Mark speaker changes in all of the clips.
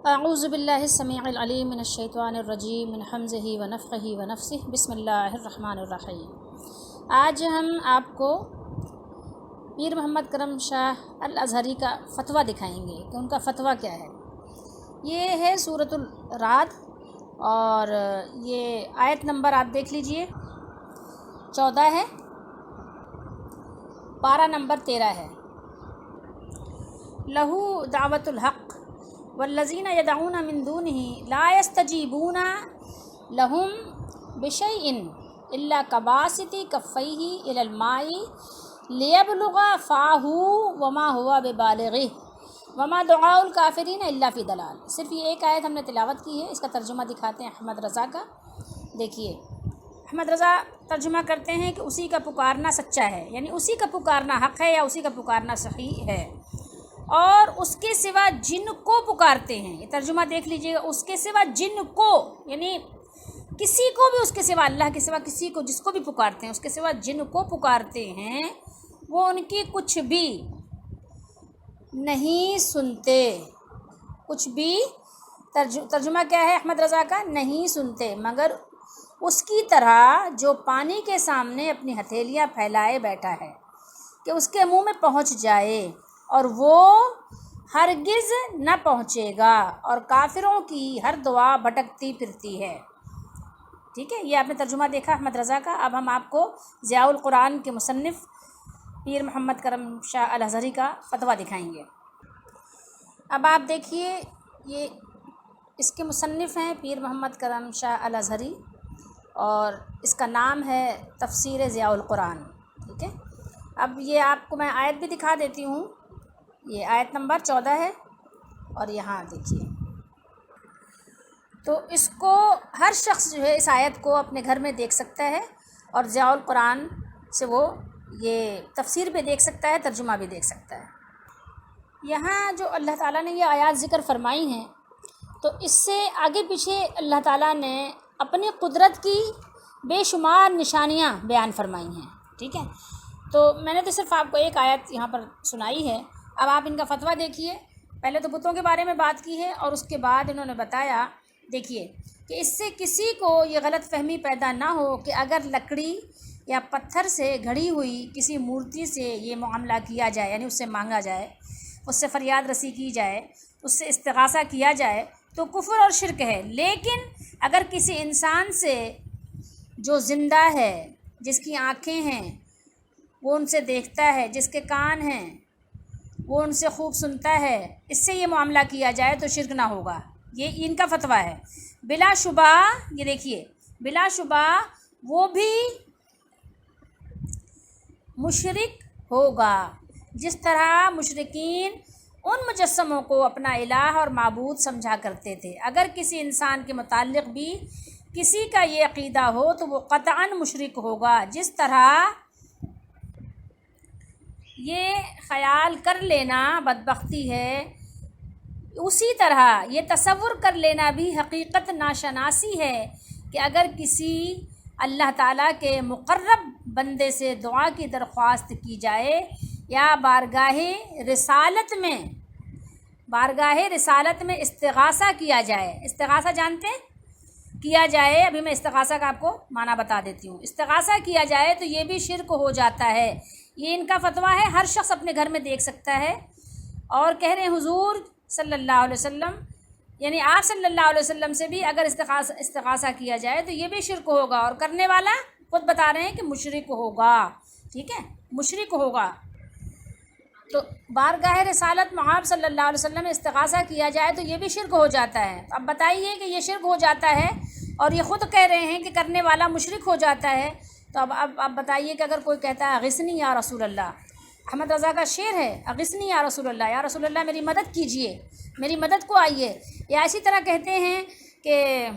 Speaker 1: اعوذ باللہ السمیع العلیم من الشیطان الرجیم من حمزہ ونفخہ ونفثہ بسم اللہ الرحمن الرحیم۔ آج ہم آپ کو پیر محمد کرم شاہ الازہری کا فتویٰ دکھائیں گے کہ ان کا فتویٰ کیا ہے۔ یہ ہے سورۃ الرعد اور یہ آیت نمبر آپ دیکھ لیجئے 14 ہے، پارہ نمبر 13 ہے۔ لہو دعوت الحق والذین یدعون من دونہ لا یستجیبون لہم بشیء الا کباسط کفیہ الی الماء لیبلغ فاہ وما ہوا ببالغہ وما دعاء الکافرین الا فی ضلال۔ صرف یہ ایک آیت ہم نے تلاوت کی ہے، اس کا ترجمہ دکھاتے ہیں احمد رضا کا۔ دیکھیے احمد رضا ترجمہ کرتے ہیں کہ اسی کا پکارنا سچا ہے، یعنی اسی کا پکارنا حق ہے یا اسی کا پکارنا صحیح ہے، اور اس کے سوا جن کو پکارتے ہیں۔ یہ ترجمہ دیکھ لیجئے گا، اس کے سوا جن کو، یعنی کسی کو بھی اس کے سوا، اللہ کے سوا کسی کو جس کو بھی پکارتے ہیں، اس کے سوا جن کو پکارتے ہیں وہ ان کی کچھ بھی نہیں سنتے۔ کچھ بھی ترجمہ کیا ہے احمد رضا کا؟ نہیں سنتے، مگر اس کی طرح جو پانی کے سامنے اپنی ہتھیلیاں پھیلائے بیٹھا ہے کہ اس کے منہ میں پہنچ جائے اور وہ ہرگز نہ پہنچے گا، اور کافروں کی ہر دعا بھٹکتی پھرتی ہے۔ ٹھیک ہے، یہ آپ نے ترجمہ دیکھا احمد رضا کا۔ اب ہم آپ کو ضیاء القرآن کے مصنف پیر محمد کرم شاہ الازہری کا فتویٰ دکھائیں گے۔ اب آپ دیکھیے، یہ اس کے مصنف ہیں پیر محمد کرم شاہ الازہری، اور اس کا نام ہے تفسیر ضیاء القرآن۔ ٹھیک ہے، اب یہ آپ کو میں آیت بھی دکھا دیتی ہوں۔ یہ آیت نمبر 14 ہے، اور یہاں دیکھیے، تو اس کو ہر شخص جو ہے اس آیت کو اپنے گھر میں دیکھ سکتا ہے، اور ضیاء القرآن سے وہ یہ تفسیر بھی دیکھ سکتا ہے، ترجمہ بھی دیکھ سکتا ہے۔ یہاں جو اللہ تعالیٰ نے یہ آیات ذکر فرمائی ہیں، تو اس سے آگے پیچھے اللہ تعالیٰ نے اپنی قدرت کی بے شمار نشانیاں بیان فرمائی ہیں۔ ٹھیک ہے، تو میں نے تو صرف آپ کو ایک آیت یہاں پر سنائی ہے۔ اب آپ ان کا فتویٰ دیکھیے۔ پہلے تو بتوں کے بارے میں بات کی ہے، اور اس کے بعد انہوں نے بتایا، دیکھیے، کہ اس سے کسی کو یہ غلط فہمی پیدا نہ ہو کہ اگر لکڑی یا پتھر سے گھڑی ہوئی کسی مورتی سے یہ معاملہ کیا جائے، یعنی اس سے مانگا جائے، اس سے فریاد رسی کی جائے، اس سے استغاثہ کیا جائے، تو کفر اور شرک ہے۔ لیکن اگر کسی انسان سے جو زندہ ہے، جس کی آنکھیں ہیں وہ ان سے دیکھتا ہے، جس کے کان ہیں وہ ان سے خوب سنتا ہے، اس سے یہ معاملہ کیا جائے تو شرک نہ ہوگا۔ یہ ان کا فتویٰ ہے۔ بلا شبہ، یہ دیکھیے، بلا شبہ وہ بھی مشرک ہوگا، جس طرح مشرکین ان مجسموں کو اپنا الہ اور معبود سمجھا کرتے تھے۔ اگر کسی انسان کے متعلق بھی کسی کا یہ عقیدہ ہو تو وہ قطعاً مشرک ہوگا۔ جس طرح یہ خیال کر لینا بدبختی ہے، اسی طرح یہ تصور کر لینا بھی حقیقت ناشناسی ہے کہ اگر کسی اللہ تعالیٰ کے مقرب بندے سے دعا کی درخواست کی جائے یا بارگاہ رسالت میں استغاثہ کیا جائے۔ استغاثہ جانتے ہیں؟ کیا جائے، ابھی میں استغاثہ کا آپ کو معنی بتا دیتی ہوں۔ استغاثہ کیا جائے تو یہ بھی شرک ہو جاتا ہے۔ یہ ان کا فتویٰ ہے، ہر شخص اپنے گھر میں دیکھ سکتا ہے۔ اور کہہ رہے ہیں حضور صلی اللہ علیہ وسلم، یعنی آپ صلی اللہ علیہ وسلم سے بھی اگر استغاثہ کیا جائے تو یہ بھی شرک ہوگا، اور کرنے والا خود بتا رہے ہیں کہ مشرک ہوگا۔ ٹھیک ہے، مشرک ہوگا۔ تو بارگاہ رسالت میں آپ صلی اللہ علیہ وسلم میں استغاثہ کیا جائے تو یہ بھی شرک ہو جاتا ہے۔ اب بتائیے کہ یہ شرک ہو جاتا ہے، اور یہ خود کہہ رہے ہیں کہ کرنے والا مشرک ہو جاتا ہے، تو اب بتائیے کہ اگر کوئی کہتا ہے اغثنی یا رسول اللہ، احمد رضا کا شعر ہے، اغثنی یا رسول اللہ، یا رسول اللہ میری مدد کیجئے، میری مدد کو آئیے، یا اسی طرح کہتے ہیں کہ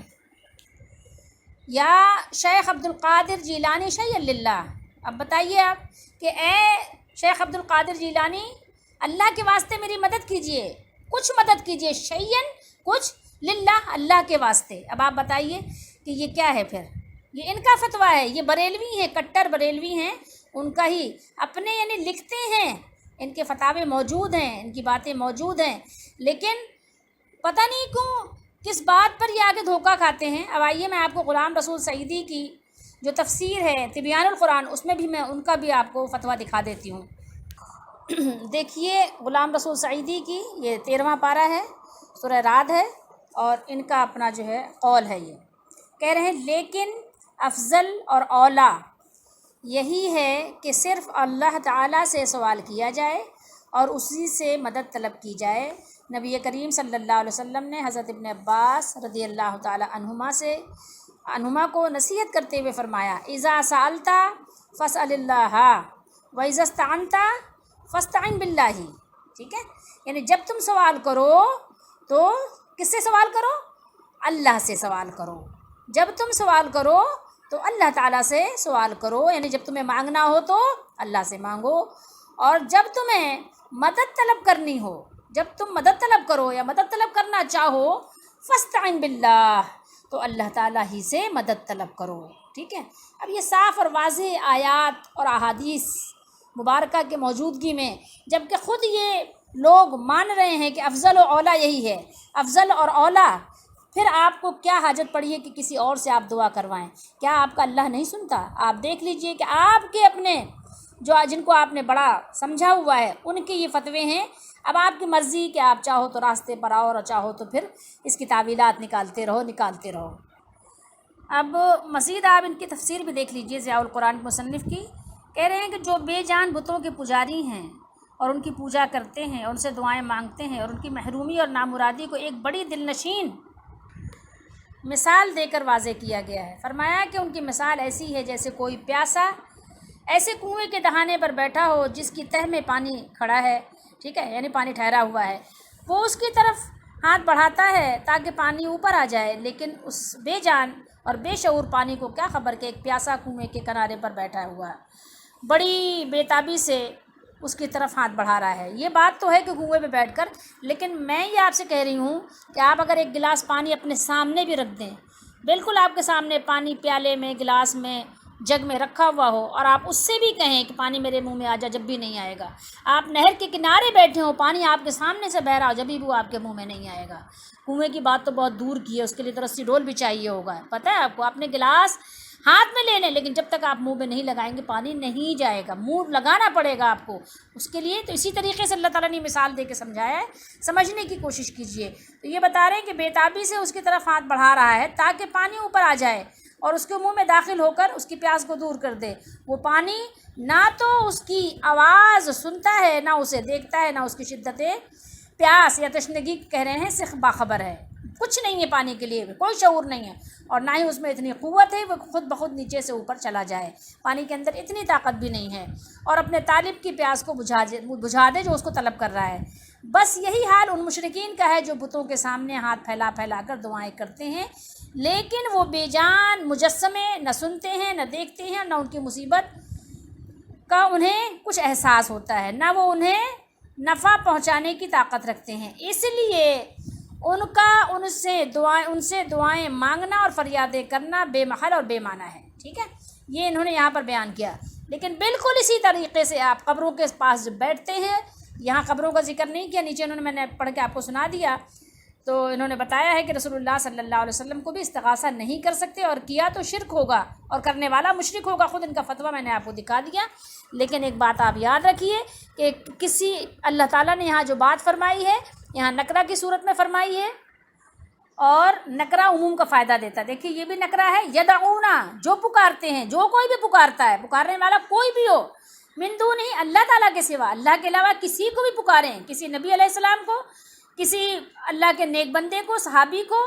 Speaker 1: یا شیخ عبد القادر جیلانی شیئا للہ۔ اب بتائیے آپ کہ اے شیخ عبد القادر جیلانی، اللہ کے واسطے میری مدد کیجئے، کچھ مدد کیجئے، شیئن کچھ، للہ اللہ کے واسطے۔ اب آپ بتائیے کہ یہ کیا ہے پھر؟ یہ ان کا فتویٰ ہے، یہ بریلوی ہیں، کٹر بریلوی ہیں، ان کا ہی اپنے یعنی لکھتے ہیں، ان کے فتاوے موجود ہیں، ان کی باتیں موجود ہیں، لیکن پتہ نہیں کیوں کس بات پر یہ آگے دھوکہ کھاتے ہیں۔ اب آئیے میں آپ کو غلام رسول سعیدی کی جو تفسیر ہے تبیان القرآن، اس میں بھی میں ان کا بھی آپ کو فتویٰ دکھا دیتی ہوں۔ دیکھیے غلام رسول سعیدی کی یہ 13واں پارہ ہے، سورہ رعد ہے، اور ان کا اپنا جو ہے قول ہے۔ یہ کہہ رہے ہیں لیکن افضل اور اولیٰ یہی ہے کہ صرف اللہ تعالیٰ سے سوال کیا جائے اور اسی سے مدد طلب کی جائے۔ نبی کریم صلی اللہ علیہ وسلم نے حضرت ابن عباس رضی اللہ تعالی عنہما کو نصیحت کرتے ہوئے فرمایا، اذا سألت فاسأل اللہ واذا استعنت فاستعن باللہ۔ ٹھیک ہے، یعنی جب تم سوال کرو تو کس سے سوال کرو؟ اللہ سے سوال کرو۔ جب تم سوال کرو تو اللہ تعالیٰ سے سوال کرو، یعنی جب تمہیں مانگنا ہو تو اللہ سے مانگو، اور جب تمہیں مدد طلب کرنی ہو، جب تم مدد طلب کرو یا مدد طلب کرنا چاہو، فاستعن باللہ، تو اللہ تعالیٰ ہی سے مدد طلب کرو۔ ٹھیک ہے، اب یہ صاف اور واضح آیات اور احادیث مبارکہ کے موجودگی میں جب کہ خود یہ لوگ مان رہے ہیں کہ افضل و اولیٰ یہی ہے، افضل اور اولیٰ، پھر آپ کو کیا حاجت پڑی ہے کہ کسی اور سے آپ دعا کروائیں؟ کیا آپ کا اللہ نہیں سنتا؟ آپ دیکھ لیجئے کہ آپ کے اپنے جو جن کو آپ نے بڑا سمجھا ہوا ہے ان کے یہ فتوے ہیں۔ اب آپ کی مرضی کہ آپ چاہو تو راستے پر آؤ اور چاہو تو پھر اس کی تعویلات نکالتے رہو۔ اب مزید آپ ان کی تفسیر بھی دیکھ لیجئے ضیاء القرآن مصنف کی۔ کہہ رہے ہیں کہ جو بے جان بتوں کے پجاری ہیں اور ان کی پوجا کرتے ہیں، ان سے دعائیں مانگتے ہیں اور ان کی محرومی اور نامرادی کو ایک بڑی دل نشین مثال دے کر واضح کیا گیا ہے۔ فرمایا کہ ان کی مثال ایسی ہے جیسے کوئی پیاسا ایسے کنویں کے دہانے پر بیٹھا ہو جس کی تہہ میں پانی کھڑا ہے، ٹھیک ہے، یعنی پانی ٹھہرا ہوا ہے، وہ اس کی طرف ہاتھ بڑھاتا ہے تاکہ پانی اوپر آ جائے، لیکن اس بے جان اور بے شعور پانی کو کیا خبر کہ ایک پیاسا کنویں کے کنارے پر بیٹھا ہوا ہے، بڑی بے تابی سے اس کی طرف ہاتھ بڑھا رہا ہے۔ یہ بات تو ہے کہ کنویں پہ بیٹھ کر، لیکن میں یہ آپ سے کہہ رہی ہوں کہ آپ اگر ایک گلاس پانی اپنے سامنے بھی رکھ دیں، بالکل آپ کے سامنے پانی پیالے میں، گلاس میں، جگ میں رکھا ہوا ہو، اور آپ اس سے بھی کہیں کہ پانی میرے منہ میں آ جا، جب بھی نہیں آئے گا۔ آپ نہر کے کنارے بیٹھے ہوں، پانی آپ کے سامنے سے بہہ رہا ہو، جب بھی وہ آپ کے منہ میں نہیں آئے گا۔ کنویں کی بات تو بہت دور کی ہے، اس کے لیے تو رسی ڈول بھی چاہیے ہوگا، پتہ ہے آپ کو۔ آپ نے گلاس ہاتھ میں لے لیں، لیکن جب تک آپ منہ میں نہیں لگائیں گے پانی نہیں جائے گا، منہ لگانا پڑے گا آپ کو اس کے لیے۔ تو اسی طریقے سے اللہ تعالیٰ نے مثال دے کے سمجھایا ہے، سمجھنے کی کوشش کیجئے۔ تو یہ بتا رہے ہیں کہ بے تابی سے اس کی طرف ہاتھ بڑھا رہا ہے تاکہ پانی اوپر آ جائے اور اس کے منہ میں داخل ہو کر اس کی پیاس کو دور کر دے۔ وہ پانی نہ تو اس کی آواز سنتا ہے، نہ اسے دیکھتا ہے، نہ اس کی شدت پیاس یا تشنگی کہہ رہے ہیں سے باخبر ہے۔ کچھ نہیں ہے پانی کے لیے، کوئی شعور نہیں ہے، اور نہ ہی اس میں اتنی قوت ہے وہ خود بخود نیچے سے اوپر چلا جائے۔ پانی کے اندر اتنی طاقت بھی نہیں ہے، اور اپنے طالب کی پیاس کو بجھا دے جو اس کو طلب کر رہا ہے۔ بس یہی حال ان مشرکین کا ہے جو بتوں کے سامنے ہاتھ پھیلا پھیلا کر دعائیں کرتے ہیں، لیکن وہ بے جان مجسمے نہ سنتے ہیں، نہ دیکھتے ہیں، نہ ان کی مصیبت کا انہیں کچھ احساس ہوتا ہے، نہ وہ انہیں نفع پہنچانے کی طاقت رکھتے ہیں۔ اس لیے ان سے دعائیں مانگنا اور فریادیں کرنا بے محل اور بے معنی ہے۔ ٹھیک ہے، یہ انہوں نے یہاں پر بیان کیا۔ لیکن بالکل اسی طریقے سے آپ قبروں کے پاس جب بیٹھتے ہیں، یہاں قبروں کا ذکر نہیں کیا، نیچے میں نے پڑھ کے آپ کو سنا دیا، تو انہوں نے بتایا ہے کہ رسول اللہ صلی اللہ علیہ وسلم کو بھی استغاثہ نہیں کر سکتے، اور کیا تو شرک ہوگا اور کرنے والا مشرک ہوگا۔ خود ان کا فتویٰ میں نے آپ کو دکھا دیا۔ لیکن ایک بات آپ یاد رکھیے کہ اللہ تعالیٰ نے یہاں جو بات فرمائی ہے، یہاں نکرہ کی صورت میں فرمائی ہے، اور نکرہ عموم کا فائدہ دیتا ہے۔ دیکھیے یہ بھی نکرہ ہے، یدعونا، جو پکارتے ہیں، جو کوئی بھی پکارتا ہے، پکارنے والا کوئی بھی ہو، من دون ہی، اللہ تعالیٰ کے سوا، اللہ کے علاوہ کسی کو بھی پکاریں، کسی نبی علیہ السلام کو، کسی اللہ کے نیک بندے کو، صحابی کو،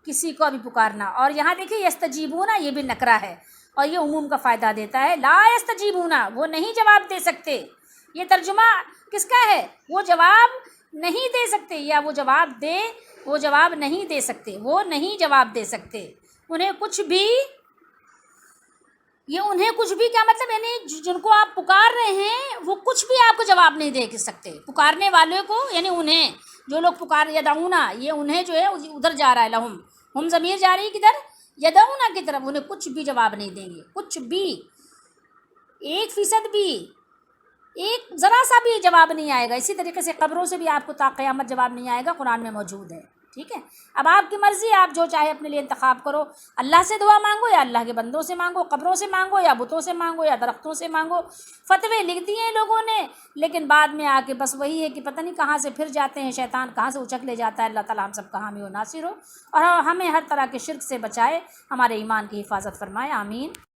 Speaker 1: کسی کو بھی پکارنا۔ اور یہاں دیکھیے یستجیبون، یہ بھی نکرہ ہے اور یہ عموم کا فائدہ دیتا ہے۔ لا یستجیبون، وہ نہیں جواب دے سکتے۔ یہ ترجمہ کس کا ہے؟ وہ جواب نہیں دے سکتے، یا وہ جواب نہیں دے سکتے، وہ نہیں جواب دے سکتے۔ انہیں کچھ بھی کیا مطلب، یعنی جن کو آپ پکار رہے ہیں وہ کچھ بھی آپ کو جواب نہیں دے سکتے۔ پکارنے والے کو، یعنی انہیں جو لوگ پکار یدعونا، یہ انہیں جو ہے ادھر جا رہا ہے، لہم، ہم ضمیر جا رہی ہے کدھر؟ یدعونا کی طرف۔ انہیں کچھ بھی جواب نہیں دیں گے، کچھ بھی، 1% بھی، ایک ذرا سا بھی جواب نہیں آئے گا۔ اسی طریقے سے قبروں سے بھی آپ کو تا قیامت جواب نہیں آئے گا، قرآن میں موجود ہے۔ ٹھیک ہے، اب آپ کی مرضی، آپ جو چاہے اپنے لیے انتخاب کرو، اللہ سے دعا مانگو یا اللہ کے بندوں سے مانگو، قبروں سے مانگو یا بتوں سے مانگو یا درختوں سے مانگو۔ فتوے لکھ دیے ہیں لوگوں نے، لیکن بعد میں آ کے بس وہی ہے کہ پتہ نہیں کہاں سے پھر جاتے ہیں، شیطان کہاں سے اچک لے جاتا ہے۔ اللہ تعالیٰ ہم سب کا حامی و ناصر ہو اور ہمیں ہر طرح کے شرک سے بچائے، ہمارے ایمان کی حفاظت فرمائے، آمین۔